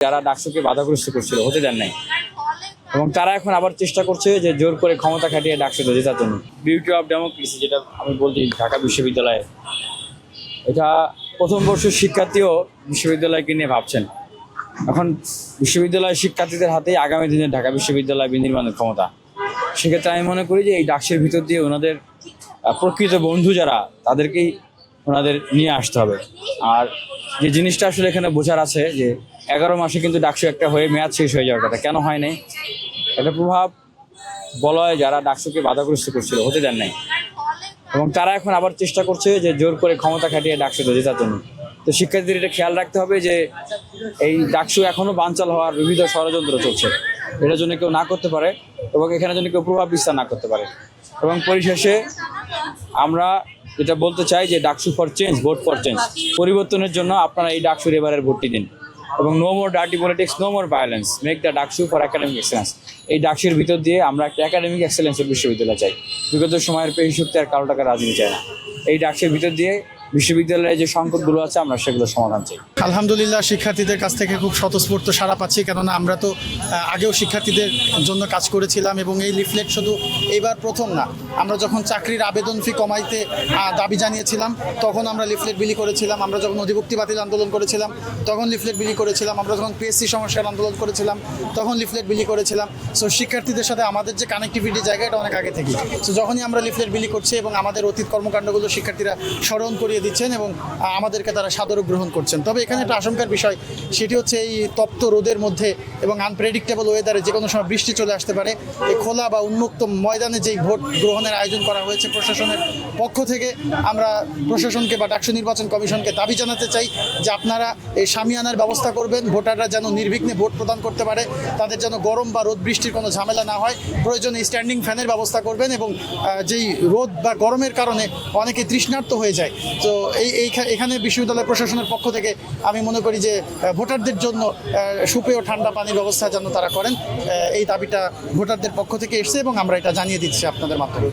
যারা ডাকসুকে বাধাগ্রস্ত করছিল, হতে দেন নাই, এবং তারা এখন আবার চেষ্টা করছে যে জোর করে ক্ষমতা খাটিয়ে ডাকসুতে জেতার জন্য। বিউটি অফ ডেমোক্রেসি যেটা আমি বলছি, ঢাকা বিশ্ববিদ্যালয়ে এটা প্রথম বর্ষের শিক্ষার্থীও বিশ্ববিদ্যালয়কে নিয়ে ভাবছেন। এখন বিশ্ববিদ্যালয়ের শিক্ষার্থীদের হাতেই আগামী দিনে ঢাকা বিশ্ববিদ্যালয় বিনির্মাণের ক্ষমতা। সেক্ষেত্রে আমি মনে করি যে এই ডাকসের ভিতর দিয়ে ওনাদের প্রকৃত বন্ধু যারা, তাদেরকেই ওনাদের নিয়ে আসতে হবে। আর যে জিনিসটা আসলে এখানে বোঝার আছে যে 11 মাসে কিন্তু ডাকসু একটা হয়ে মেয়াদ শেষ হয়ে যাওয়ার কথা, কেন হয় নাই? এটা প্রভাব বলয় যারা ডাকসুকে বাধাগ্রস্ত করছিল, হতে দেন নাই, এবং তারা এখন আবার চেষ্টা করছে যে জোর করে ক্ষমতা খাটিয়ে ডাকসুতে জেতার জন্য। তো শিক্ষার্থীদের এটা খেয়াল রাখতে হবে যে এই ডাকসু এখনো বানচাল হওয়ার বিবিধ ষড়যন্ত্র চলছে, এটার জন্য কেউ না করতে পারে এবং এখানে জন্য কেউ প্রভাব বিস্তার না করতে পারে। এবং পরিশেষে আমরা যেটা বলতে চাই যে DUCSU for change, vote for change, পরিবর্তনের জন্য আপনারা এই ডাকসুর এবারের ভোটটি দিন। এবং no more dirty politics, no more violence, make the DUCSU for academic excellence. এই ডাকসুর ভিতর দিয়ে আমরা একটা একাডেমিক এক্সেলেন্সের বিশ্ববিদ্যালয় চাই। বিগত সময়ের পেশি শক্তি আর কারো টাকা রাজনীতি চাই না। এই ডাকসুর ভিতর দিয়ে বিশ্ববিদ্যালয়ে যে সংকটগুলো আছে আমরা সেগুলো সমাধান চাই। আলহামদুলিল্লাহ, শিক্ষার্থীদের কাছ থেকে খুব স্বতঃস্ফূর্ত সাড়া পাচ্ছি, কেননা আমরা তো আগেও শিক্ষার্থীদের জন্য কাজ করেছিলাম এবং এই লিফলেট শুধু এইবার প্রথম না। আমরা যখন চাকরির আবেদন ফি কমাইতে দাবি জানিয়েছিলাম তখন আমরা লিফলেট বিলি করেছিলাম, আমরা যখন অধিভুক্তি বাতিল আন্দোলন করেছিলাম তখন লিফলেট বিলি করেছিলাম, আমরা যখন পিএসসি সংস্কার আন্দোলন করেছিলাম তখন লিফলেট বিলি করেছিলাম। সো শিক্ষার্থীদের সাথে আমাদের যে কানেক্টিভিটি জায়গা, এটা অনেক আগে থেকে। সো যখনই আমরা লিফলেট বিলি করছি এবং আমাদের অতীত কর্মকাণ্ডগুলো শিক্ষার্থীরা স্মরণ করিয়ে দিচ্ছেন এবং আমাদেরকে তারা সাদরে গ্রহণ করছেন। তবে এখানে একটা আশঙ্কার বিষয়, সেটি হচ্ছে এই তপ্ত রোদের মধ্যে এবং আনপ্রেডিক্টেবল ওয়েদারে যে কোনো সময় বৃষ্টি চলে আসতে পারে। এই খোলা বা উন্মুক্ত ময়দানে যেই ভোট গ্রহণের আয়োজন করা হয়েছে প্রশাসনের পক্ষ থেকে, আমরা প্রশাসনকে বা ডাকসু নির্বাচন কমিশনকে দাবি জানাতে চাই যে আপনারা এই শামিয়ানার ব্যবস্থা করবেন, ভোটাররা যেন নির্বিঘ্নে ভোট প্রদান করতে পারে, তাদের যেন গরম বা রোদ বৃষ্টির কোনো ঝামেলা না হয়। প্রয়োজনে স্ট্যান্ডিং ফ্যানের ব্যবস্থা করবেন এবং যেই রোদ বা গরমের কারণে অনেকে তৃষ্ণার্ত হয়ে যায়, তো এখানে বিশ্ববিদ্যালয় প্রশাসনের পক্ষ থেকে আমি মনে করি যে ভোটারদের জন্য সুপেয় ঠান্ডা পানির ব্যবস্থা যেন তারা করেন, এই দাবিটা ভোটারদের পক্ষ থেকে এসছে এবং আমরা এটা জানিয়ে দিচ্ছি আপনাদের মাধ্যমে।